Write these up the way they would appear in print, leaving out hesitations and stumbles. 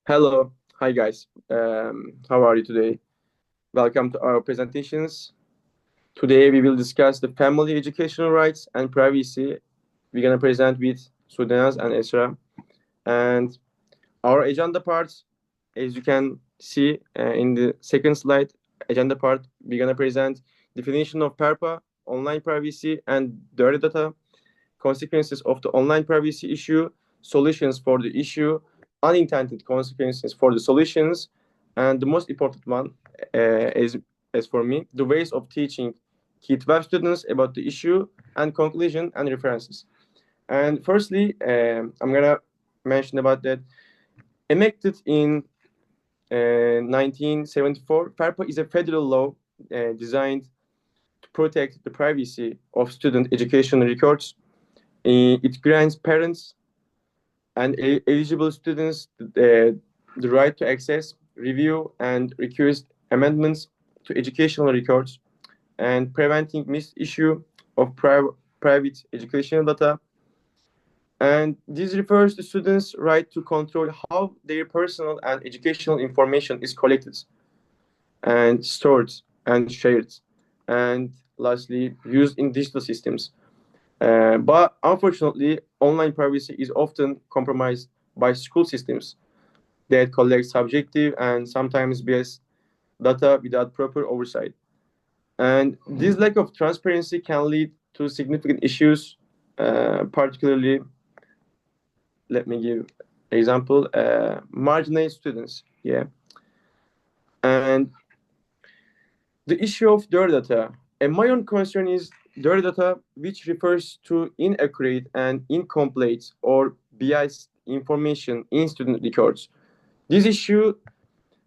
Hello, hi guys. How are you today? Welcome to our presentations. Today we will discuss the family educational rights and privacy. We're gonna present with Sudanaz and Esra. And our agenda parts, as you can see in the second slide, agenda part, we're gonna present definition of FERPA, online privacy and dirty data, consequences of the online privacy issue, solutions for the issue, unintended consequences for the solutions, and the most important one is, as for me, the ways of teaching K-12 students about the issue and conclusion and references. And firstly, I'm gonna mention about that. Enacted in 1974, FERPA is a federal law designed to protect the privacy of student education records. It grants parents and eligible students the right to access, review, and request amendments to educational records and preventing misuse of private educational data. And this refers to students' right to control how their personal and educational information is collected and stored and shared, and lastly, used in digital systems. But unfortunately, online privacy is often compromised by school systems that collect subjective and sometimes biased data without proper oversight. And this lack of transparency can lead to significant issues, particularly, let me give example, marginalized students. Yeah. And the issue of dirty data. And my own concern is dirty data, which refers to inaccurate and incomplete or biased information in student records. This issue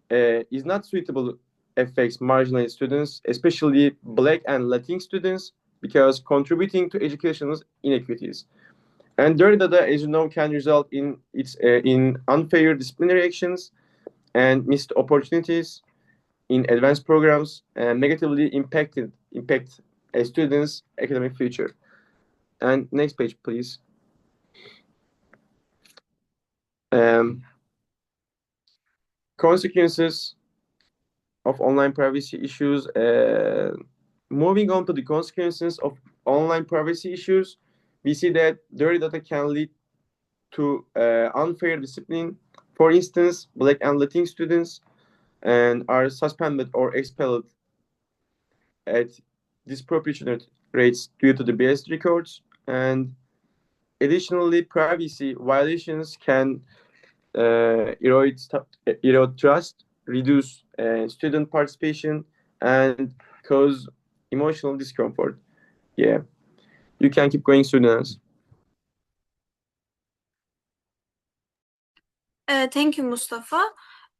is not suitable affects marginalized students, especially Black and Latin students, because contributing to educational inequities. And dirty data, as you know, can result in unfair disciplinary actions and missed opportunities in advanced programs and negatively impact a student's academic future. And next page, please. Consequences of online privacy issues. Moving on to the consequences of online privacy issues, we see that dirty data can lead to unfair discipline. For instance, Black and Latin students and are suspended or expelled at disproportionate rates due to the biased records. And additionally, privacy violations can erode trust, reduce student participation, and cause emotional discomfort. Yeah, you can keep going, students. Thank you, Mustafa.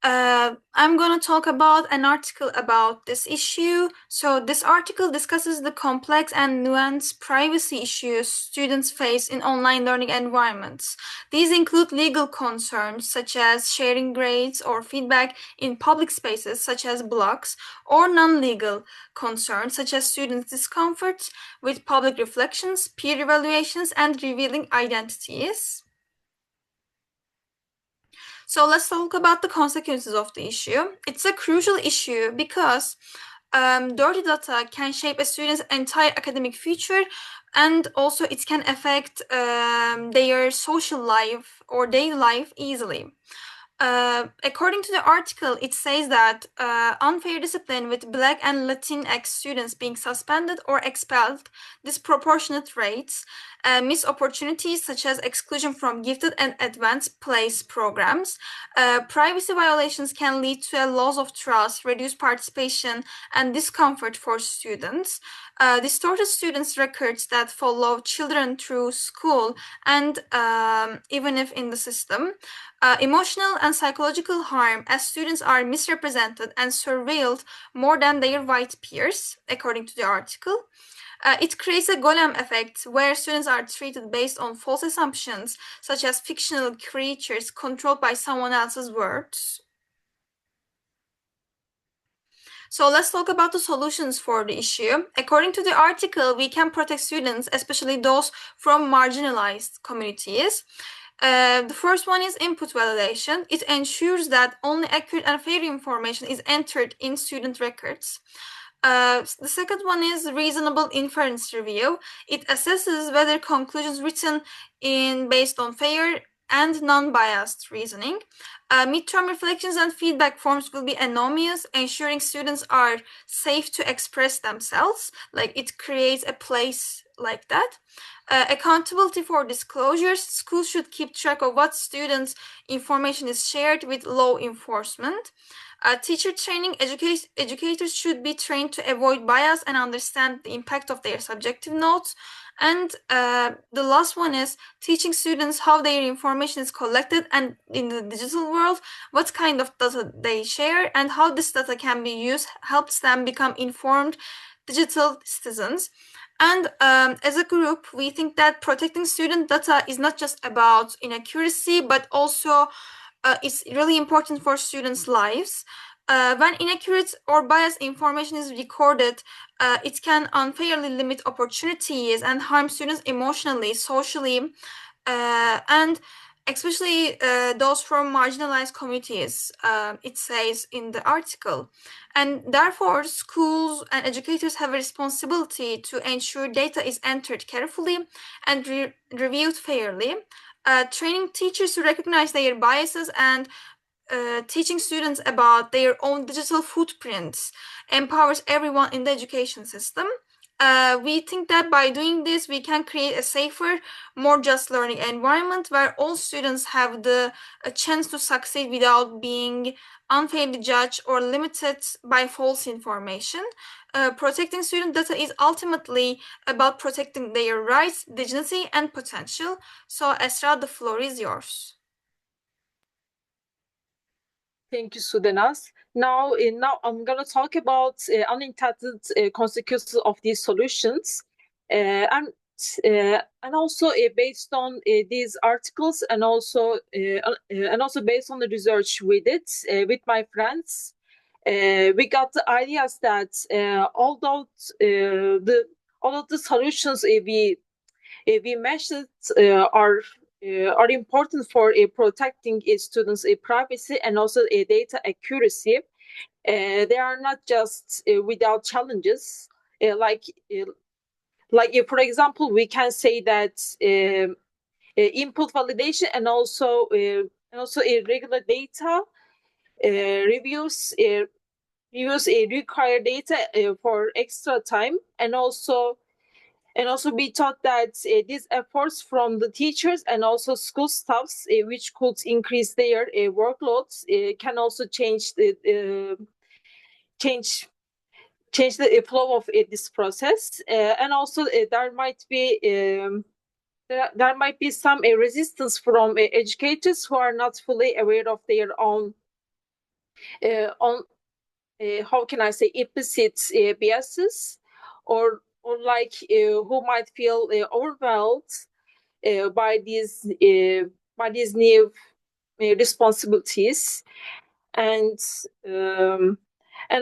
I'm going to talk about an article about this issue. So this article discusses the complex and nuanced privacy issues students face in online learning environments. These include legal concerns such as sharing grades or feedback in public spaces such as blogs, or non-legal concerns such as students' discomfort with public reflections, peer evaluations, and revealing identities. So let's talk about the consequences of the issue. It's a crucial issue because dirty data can shape a student's entire academic future, and also it can affect their social life or daily life easily. According to the article, it says that unfair discipline with Black and Latinx students being suspended or expelled, disproportionate rates, missed opportunities such as exclusion from gifted and advanced place programs. Privacy violations can lead to a loss of trust, reduced participation, and discomfort for students. Distorted students' records that follow children through school and even if in the system. Emotional and psychological harm as students are misrepresented and surveilled more than their white peers, according to the article. It creates a golem effect where students are treated based on false assumptions, such as fictional creatures controlled by someone else's words. So let's talk about the solutions for the issue. According to the article, we can protect students, especially those from marginalized communities. The first one is input validation. It ensures that only accurate and fair information is entered in student records. The second one is reasonable inference review. It assesses whether conclusions written in based on fair and non-biased reasoning. Midterm reflections and feedback forms will be anonymous, ensuring students are safe to express themselves. Like it creates a place like that. Accountability for disclosures. Schools should keep track of what students' information is shared with law enforcement. Teacher training. Educators should be trained to avoid bias and understand the impact of their subjective notes. And the last one is teaching students how their information is collected and in the digital world, what kind of data they share and how this data can be used helps them become informed digital citizens. And as a group, we think that protecting student data is not just about inaccuracy, but also it's really important for students' lives. When inaccurate or biased information is recorded, it can unfairly limit opportunities and harm students emotionally, socially, and especially those from marginalized communities, it says in the article. And therefore, schools and educators have a responsibility to ensure data is entered carefully and reviewed fairly. Training teachers to recognize their biases and teaching students about their own digital footprints empowers everyone in the education system. We think that by doing this, we can create a safer, more just learning environment where all students have the chance to succeed without being unfairly judged or limited by false information. Protecting student data is ultimately about protecting their rights, dignity, and potential. So, Esra, the floor is yours. Thank you, Sudenas. Now I'm going to talk about unintended consequences of these solutions, and also based on these articles, and also based on the research we did with my friends, we got the ideas that although the solutions we mentioned are important for protecting students' privacy and also data accuracy. They are not just without challenges. For example, we can say that input validation and also irregular data reviews require data for extra time, and also we thought that these efforts from the teachers and also school staffs, which could increase their workloads, can also change the flow of this process. And also there might be some resistance from educators who are not fully aware of their own how can I say, implicit biases, or who might feel overwhelmed by these new responsibilities, and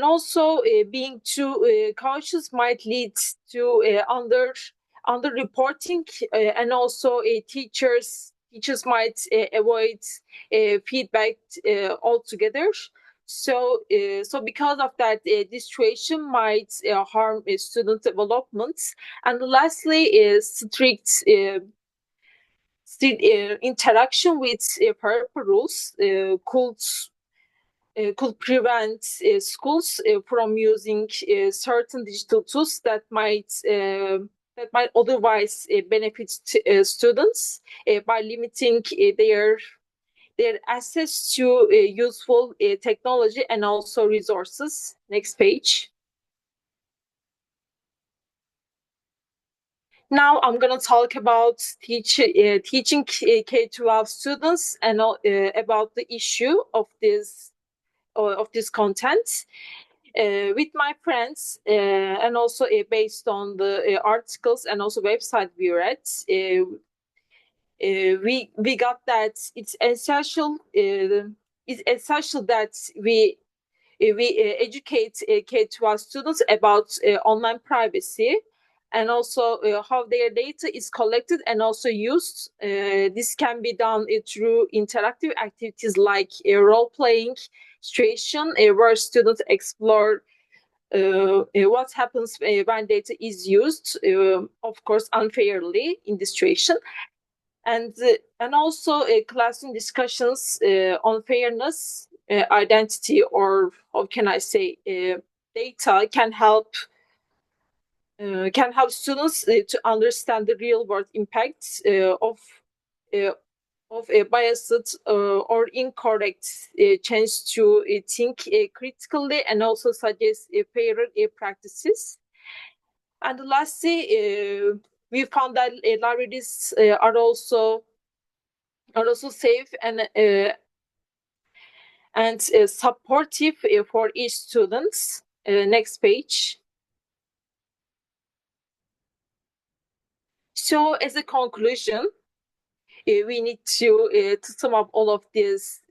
also being too cautious might lead to under reporting, and also teachers might avoid feedback altogether. So because of that, this situation might harm student development. And lastly, is strict interaction with FERPA rules could prevent schools from using certain digital tools that might otherwise benefit students by limiting their access to useful technology and also resources. Next page. Now I'm going to talk about teaching K-12 students and about the issue of this content. With my friends, and also based on the articles and also website we read, we got that it's essential. It's essential that we educate K-12 students about online privacy, and also how their data is collected and also used. This can be done through interactive activities like role-playing situation, where students explore what happens when data is used, of course, unfairly in this situation. And also classroom discussions on fairness, identity, or how can I say, data can help students to understand the real world impacts of a biased or incorrect change to think critically and also suggest fairer practices. And lastly, we found that libraries are also safe and supportive for each student. Next page. So, as a conclusion, we need to sum up all of this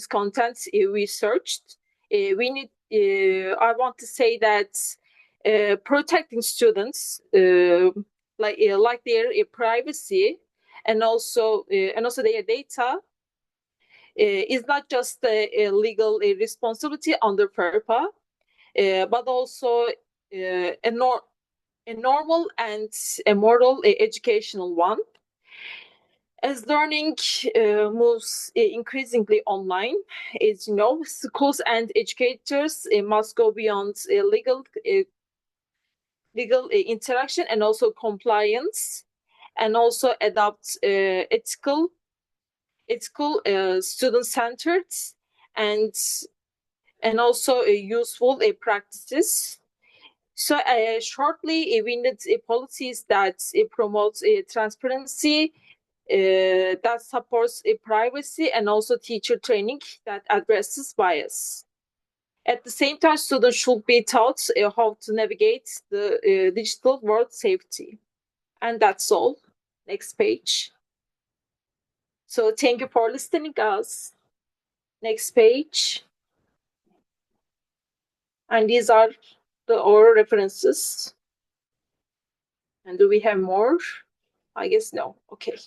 content we searched. We need. I want to say that protecting students like their privacy and also their data is not just a legal responsibility under FERPA, but also a normal and a moral educational one. As learning moves increasingly online, as you know, schools and educators must go beyond legal interaction and also compliance, and also adopt ethical, student-centered, and also useful practices. So shortly, we need policies that promote transparency, that supports privacy, and also teacher training that addresses bias. At the same time, students should be taught how to navigate the digital world safety. And that's all. Next page. So thank you for listening, guys. Next page. And these are our references. And do we have more? I guess no. Okay.